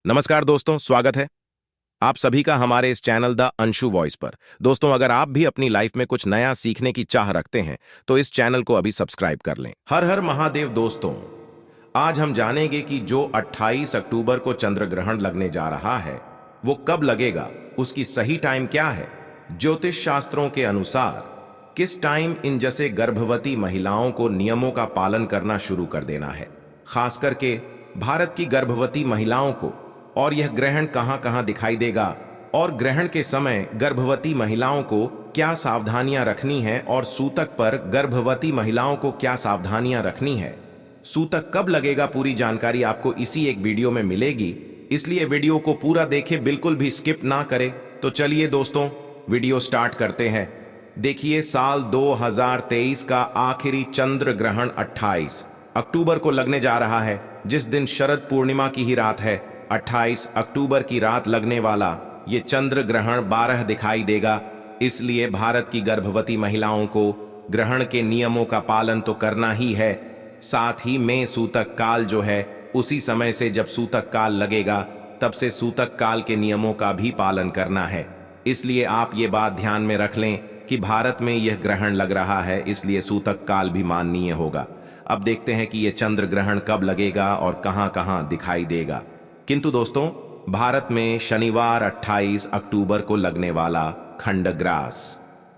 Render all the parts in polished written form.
नमस्कार दोस्तों, स्वागत है आप सभी का हमारे इस चैनल द अंशु वॉइस पर। दोस्तों, अगर आप भी अपनी लाइफ में कुछ नया सीखने की चाह रखते हैं तो इस चैनल को अभी सब्सक्राइब कर लें। हर हर महादेव दोस्तों, आज हम जानेंगे कि जो 28 अक्टूबर को चंद्र ग्रहण लगने जा रहा है वो कब लगेगा, उसकी सही टाइम क्या है, ज्योतिष शास्त्रों के अनुसार किस टाइम इन जैसे गर्भवती महिलाओं को नियमों का पालन करना शुरू कर देना है, खास करके भारत की गर्भवती महिलाओं को, और यह ग्रहण कहां कहां दिखाई देगा, और ग्रहण के समय गर्भवती महिलाओं को क्या सावधानियां रखनी है, और सूतक पर गर्भवती महिलाओं को क्या सावधानियां रखनी है, सूतक कब लगेगा, पूरी जानकारी आपको इसी एक वीडियो में मिलेगी। इसलिए वीडियो को पूरा देखें, बिल्कुल भी स्किप ना करें। तो चलिए दोस्तों, वीडियो स्टार्ट करते हैं। देखिए, साल 2023 का आखिरी चंद्र ग्रहण 28 अक्टूबर को लगने जा रहा है, जिस दिन शरद पूर्णिमा की ही रात है। 28 अक्टूबर की रात लगने वाला ये चंद्र ग्रहण 12 दिखाई देगा। इसलिए भारत की गर्भवती महिलाओं को ग्रहण के नियमों का पालन तो करना ही है, साथ ही में सूतक काल जो है उसी समय से जब सूतक काल लगेगा तब से सूतक काल के नियमों का भी पालन करना है। इसलिए आप ये बात ध्यान में रख लें कि भारत में यह ग्रहण लग रहा है, इसलिए सूतक काल भी माननीय होगा। अब देखते हैं कि यह चंद्र ग्रहण कब लगेगा और कहां कहां दिखाई देगा। किंतु दोस्तों, भारत में शनिवार 28 अक्टूबर को लगने वाला खंडग्रास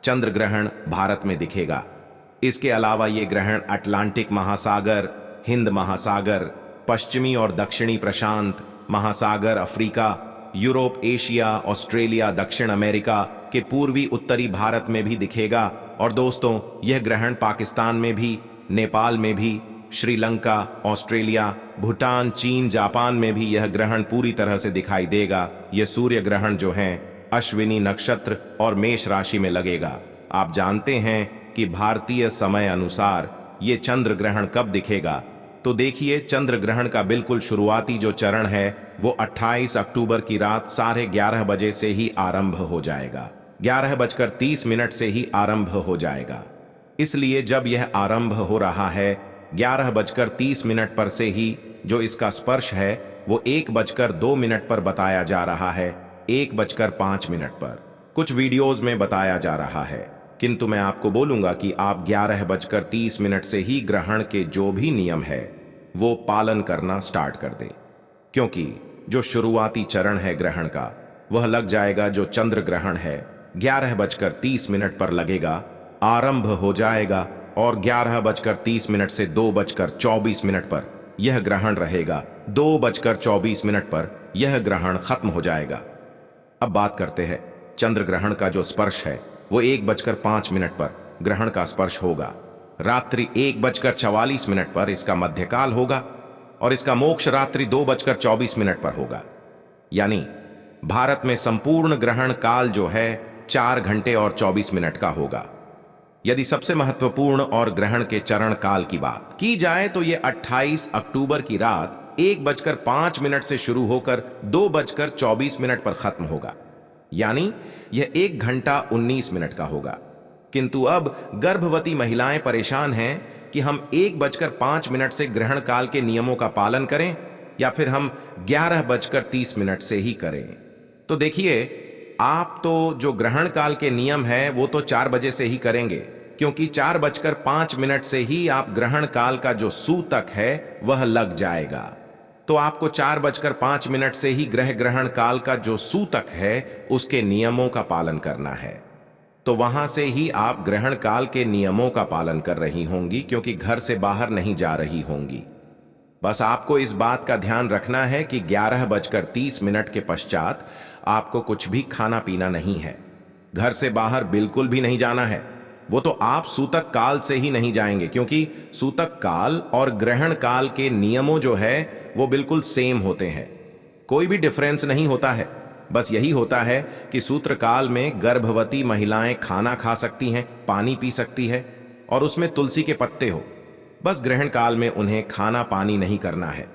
चंद्र ग्रहण भारत में दिखेगा। इसके अलावा ये ग्रहण अटलांटिक महासागर, हिंद महासागर, पश्चिमी और दक्षिणी प्रशांत महासागर, अफ्रीका, यूरोप, एशिया, ऑस्ट्रेलिया, दक्षिण अमेरिका के पूर्वी उत्तरी भारत में भी दिखेगा। और दोस्तों, यह ग्रहण पाकिस्तान में भी, नेपाल में भी, श्रीलंका, ऑस्ट्रेलिया, भूटान, चीन, जापान में भी यह ग्रहण पूरी तरह से दिखाई देगा। यह सूर्य ग्रहण जो है अश्विनी नक्षत्र और मेष राशि में लगेगा। आप जानते हैं कि भारतीय समय अनुसार ये चंद्र ग्रहण कब दिखेगा, तो देखिए, चंद्र ग्रहण का बिल्कुल शुरुआती जो चरण है वो 28 अक्टूबर की रात 11:30 बजे से ही आरंभ हो जाएगा। 11:30 से ही आरंभ हो जाएगा। इसलिए जब यह आरंभ हो रहा है 11:30 पर से ही जो इसका स्पर्श है वो 1:02 पर बताया जा रहा है, 1:05 पर कुछ वीडियोस में बताया जा रहा है। किंतु मैं आपको बोलूंगा कि आप 11:30 से ही ग्रहण के जो भी नियम है वो पालन करना स्टार्ट कर दें, क्योंकि जो शुरुआती चरण है ग्रहण का वह लग जाएगा। जो चंद्र ग्रहण है 11:30 पर लगेगा, आरंभ हो जाएगा, और 11:30 से 2:24 पर यह ग्रहण रहेगा। 2:24 पर यह ग्रहण खत्म हो जाएगा। अब बात करते हैं चंद्र ग्रहण का जो स्पर्श है वो 1:05 पर ग्रहण का स्पर्श होगा। रात्रि 1:44 पर इसका मध्यकाल होगा, और इसका मोक्ष रात्रि 2:24 पर होगा। यानी भारत में संपूर्ण ग्रहण काल जो है 4 घंटे और 24 मिनट का होगा। यदि सबसे महत्वपूर्ण और ग्रहण के चरण काल की बात की जाए तो यह 28 अक्टूबर की रात 1:05 से शुरू होकर 2:24 पर खत्म होगा। यानी यह 1 घंटा 19 मिनट का होगा। किंतु अब गर्भवती महिलाएं परेशान हैं कि हम 1:05 से ग्रहण काल के नियमों का पालन करें या फिर हम 11:30 से ही करें। तो देखिए, आप तो जो ग्रहण काल के नियम है वो तो 4 बजे से ही करेंगे, क्योंकि 4:05 से ही आप ग्रहण काल का जो सूतक है वह लग जाएगा। तो आपको 4:05 से ही ग्रहण काल का जो सूतक है उसके नियमों का पालन करना है। तो वहां से ही आप ग्रहण काल के नियमों का पालन कर रही होंगी, क्योंकि घर से बाहर नहीं जा रही होंगी। बस आपको इस बात का ध्यान रखना है कि 11:30 के पश्चात आपको कुछ भी खाना पीना नहीं है। घर से बाहर बिल्कुल भी नहीं जाना है। वो तो आप सूतक काल से ही नहीं जाएंगे, क्योंकि सूतक काल और ग्रहण काल के नियमों जो है वो बिल्कुल सेम होते हैं, कोई भी डिफरेंस नहीं होता है। बस यही होता है कि सूत्र काल में गर्भवती महिलाएं खाना खा सकती हैं, पानी पी सकती है, और उसमें तुलसी के पत्ते हो। बस ग्रहण काल में उन्हें खाना पानी नहीं करना है।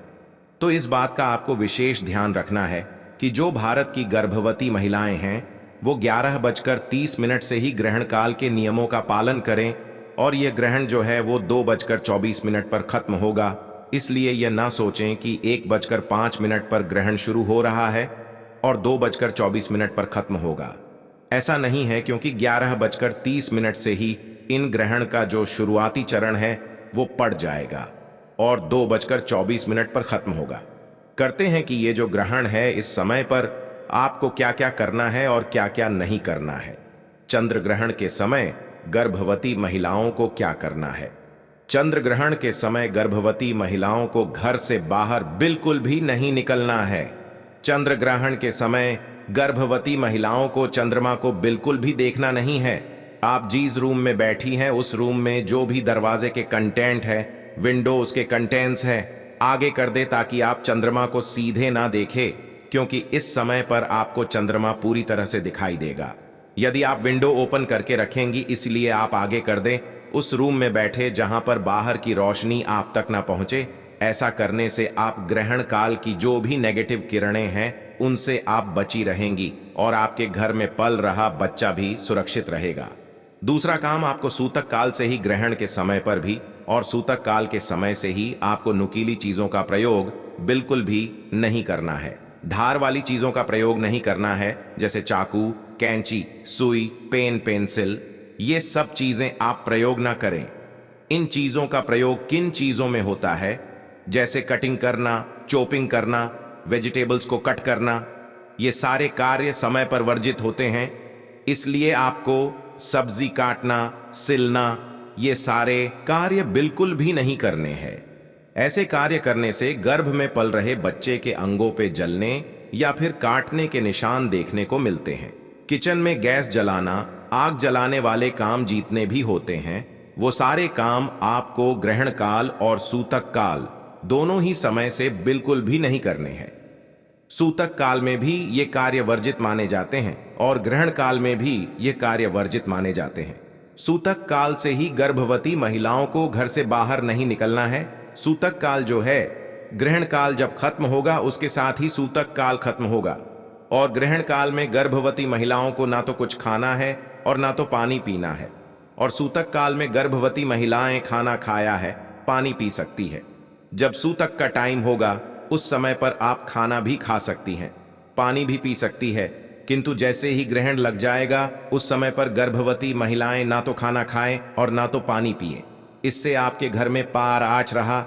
तो इस बात का आपको विशेष ध्यान रखना है कि जो भारत की गर्भवती महिलाएं हैं वो 11:30 से ही ग्रहण काल के नियमों का पालन करें, और यह ग्रहण जो है वो 2:24 पर खत्म होगा। इसलिए यह ना सोचें कि 1:05 पर ग्रहण शुरू हो रहा है और 2:24 पर खत्म होगा। ऐसा नहीं है, क्योंकि 11:30 से ही इन ग्रहण का जो शुरुआती चरण है वो पड़ जाएगा और 2:24 पर खत्म होगा। करते हैं कि ये जो ग्रहण है इस समय पर आपको क्या क्या करना है और क्या क्या नहीं करना है। चंद्र ग्रहण के समय गर्भवती महिलाओं को क्या करना है। चंद्र ग्रहण के समय गर्भवती महिलाओं को घर से बाहर बिल्कुल भी नहीं निकलना है। चंद्र ग्रहण के समय गर्भवती महिलाओं को चंद्रमा को बिल्कुल भी देखना नहीं है। आप जिस रूम में बैठी हैं उस रूम में जो भी दरवाजे के कंटेंट है, विंडो उसके कंटेंट्स है, आगे कर दे ताकि आप चंद्रमा को सीधे ना देखें, क्योंकि इस समय पर आपको चंद्रमा पूरी तरह से दिखाई देगा। यदि आप विंडो ओपन करके रखेंगी, इसलिए आप आगे कर दें, उस रूम में बैठे जहां पर बाहर की रोशनी आप तक ना पहुंचे। ऐसा करने से आप ग्रहण काल की जो भी नेगेटिव किरणें हैं उनसे आप बची रहेंगी और आपके घर में पल रहा बच्चा भी सुरक्षित रहेगा। दूसरा काम, आपको सूतक काल से ही ग्रहण के समय पर भी और सूतक काल के समय से ही आपको नुकीली चीजों का प्रयोग बिल्कुल भी नहीं करना है। धार वाली चीजों का प्रयोग नहीं करना है, जैसे चाकू, कैंची, सुई, पेन, पेंसिल, ये सब चीजें आप प्रयोग ना करें। इन चीजों का प्रयोग किन चीजों में होता है, जैसे कटिंग करना, चॉपिंग करना, वेजिटेबल्स को कट करना, ये सारे कार्य समय पर वर्जित होते हैं। इसलिए आपको सब्जी काटना, सिलना, ये सारे कार्य बिल्कुल भी नहीं करने हैं। ऐसे कार्य करने से गर्भ में पल रहे बच्चे के अंगों पे जलने या फिर काटने के निशान देखने को मिलते हैं। किचन में गैस जलाना, आग जलाने वाले काम जितने भी होते हैं वो सारे काम आपको ग्रहण काल और सूतक काल दोनों ही समय से बिल्कुल भी नहीं करने हैं। सूतक काल में भी ये कार्य वर्जित माने जाते हैं और ग्रहण काल में भी ये कार्य वर्जित माने जाते हैं। सूतक काल से ही गर्भवती महिलाओं को घर से बाहर नहीं निकलना है। सूतक काल जो है, ग्रहण काल जब खत्म होगा उसके साथ ही सूतक काल खत्म होगा और ग्रहण काल में गर्भवती महिलाओं को ना तो कुछ खाना है और ना तो पानी पीना है। और सूतक काल में गर्भवती महिलाएं खाना खाया है, पानी पी सकती है। जब सूतक का टाइम होगा उस समय पर आप खाना भी खा सकती हैं, पानी भी पी सकती है, किंतु जैसे ही ग्रहण लग जाएगा उस समय पर गर्भवती महिलाएं ना तो खाना खाएं और ना तो पानी पिए। इससे आपके घर में पार आच रहा,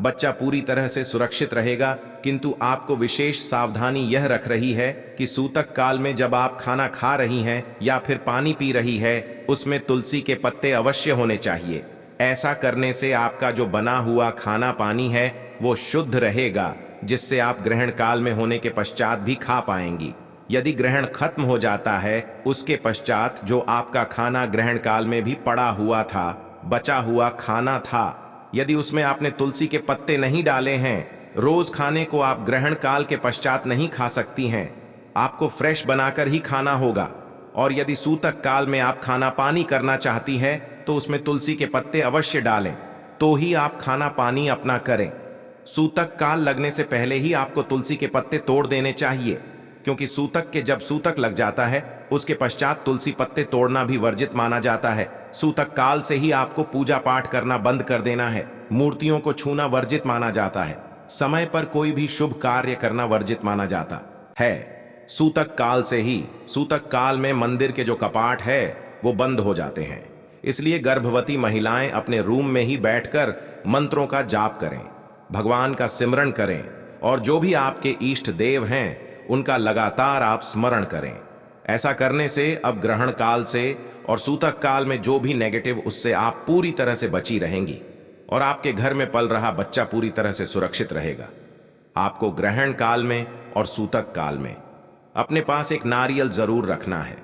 बच्चा पूरी तरह से सुरक्षित रहेगा। किंतु आपको विशेष सावधानी यह रख रही है कि सूतक काल में जब आप खाना खा रही हैं या फिर पानी पी रही है, उसमें तुलसी के पत्ते अवश्य होने चाहिए। ऐसा करने से आपका जो बना हुआ खाना पानी है वो शुद्ध रहेगा, जिससे आप ग्रहण काल में होने के पश्चात भी खा पाएंगी। यदि ग्रहण खत्म हो जाता है उसके पश्चात जो आपका खाना ग्रहण काल में भी पड़ा हुआ था, बचा हुआ खाना था, यदि उसमें आपने तुलसी के पत्ते नहीं डाले हैं, रोज खाने को आप ग्रहण काल के पश्चात नहीं खा सकती हैं। आपको फ्रेश बनाकर ही खाना होगा। और यदि सूतक काल में आप खाना पानी करना चाहती हैं तो उसमें तुलसी के पत्ते अवश्य डालें, तो ही आप खाना पानी अपना करें। सूतक काल लगने से पहले ही आपको तुलसी के पत्ते तोड़ देने चाहिए, क्योंकि सूतक के जब सूतक लग जाता है उसके पश्चात तुलसी पत्ते तोड़ना भी वर्जित माना जाता है। सूतक काल से ही आपको पूजा पाठ करना बंद कर देना है। मूर्तियों को छूना वर्जित माना जाता है। समय पर कोई भी शुभ कार्य करना वर्जित माना जाता है। सूतक काल से ही, सूतक काल में मंदिर के जो कपाट है वो बंद हो जाते हैं। इसलिए गर्भवती महिलाएं अपने रूम में ही बैठकर मंत्रों का जाप करें, भगवान का सिमरण करें और जो भी आपके इष्ट देव हैं उनका लगातार आप स्मरण करें। ऐसा करने से अब ग्रहण काल से और सूतक काल में जो भी नेगेटिव, उससे आप पूरी तरह से बची रहेंगी और आपके घर में पल रहा बच्चा पूरी तरह से सुरक्षित रहेगा। आपको ग्रहण काल में और सूतक काल में अपने पास एक नारियल जरूर रखना है।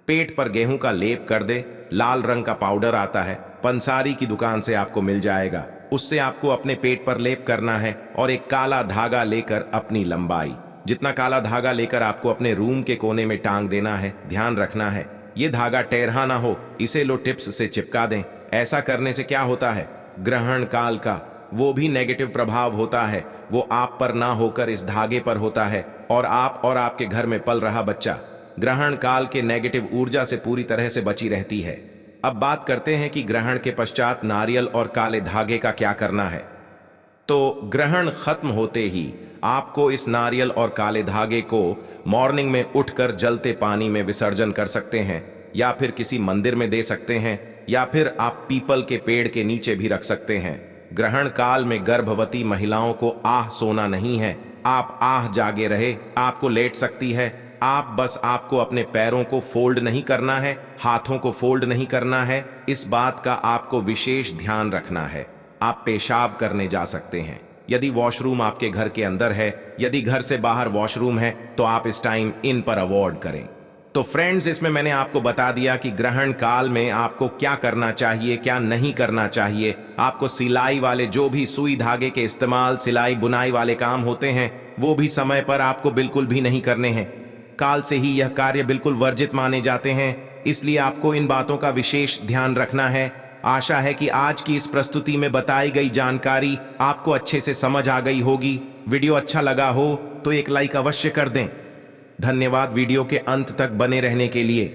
पेट पर गेहूं का लेप कर दे, लाल रंग का पाउडर आता है, पंसारी की दुकान से आपको मिल जाएगा, उससे आपको अपने पेट पर लेप करना है और एक काला धागा लेकर अपनी लंबाई जितना काला धागा लेकर आपको अपने रूम के कोने में टांग देना है। ध्यान रखना है ये धागा टेढ़ा ना हो, इसे लो टिप्स से चिपका दें। ऐसा करने से क्या होता है, ग्रहण काल का वो भी नेगेटिव प्रभाव होता है वो आप पर ना होकर इस धागे पर होता है और आप और आपके घर में पल रहा बच्चा ग्रहण काल के नेगेटिव ऊर्जा से पूरी तरह से बची रहती है। अब बात करते हैं कि ग्रहण के पश्चात नारियल और काले धागे का क्या करना है। तो ग्रहण खत्म होते ही आपको इस नारियल और काले धागे को मॉर्निंग में उठकर जलते पानी में विसर्जन कर सकते हैं, या फिर किसी मंदिर में दे सकते हैं, या फिर आप पीपल के पेड़ के नीचे भी रख सकते हैं। ग्रहण काल में गर्भवती महिलाओं को आह सोना नहीं है। आप आह जागे रहे, आपको लेट सकती है। आपको अपने पैरों को फोल्ड नहीं करना है, हाथों को फोल्ड नहीं करना है। इस बात का आपको विशेष ध्यान रखना है। आप पेशाब करने जा सकते हैं यदि वॉशरूम आपके घर के अंदर है। यदि घर से बाहर वॉशरूम है तो आप इस टाइम इन पर अवॉइड करें। तो फ्रेंड्स, इसमें मैंने आपको बता दिया कि ग्रहण काल में आपको क्या करना चाहिए, क्या नहीं करना चाहिए। आपको सिलाई वाले जो भी सुई धागे के इस्तेमाल, सिलाई बुनाई वाले काम होते हैं, वो भी समय पर आपको बिल्कुल भी नहीं करने हैं। काल से ही यह कार्य बिल्कुल वर्जित माने जाते हैं, इसलिए आपको इन बातों का विशेष ध्यान रखना है। आशा है कि आज की इस प्रस्तुति में बताई गई जानकारी आपको अच्छे से समझ आ गई होगी। वीडियो अच्छा लगा हो तो एक लाइक अवश्य कर दें। धन्यवाद वीडियो के अंत तक बने रहने के लिए।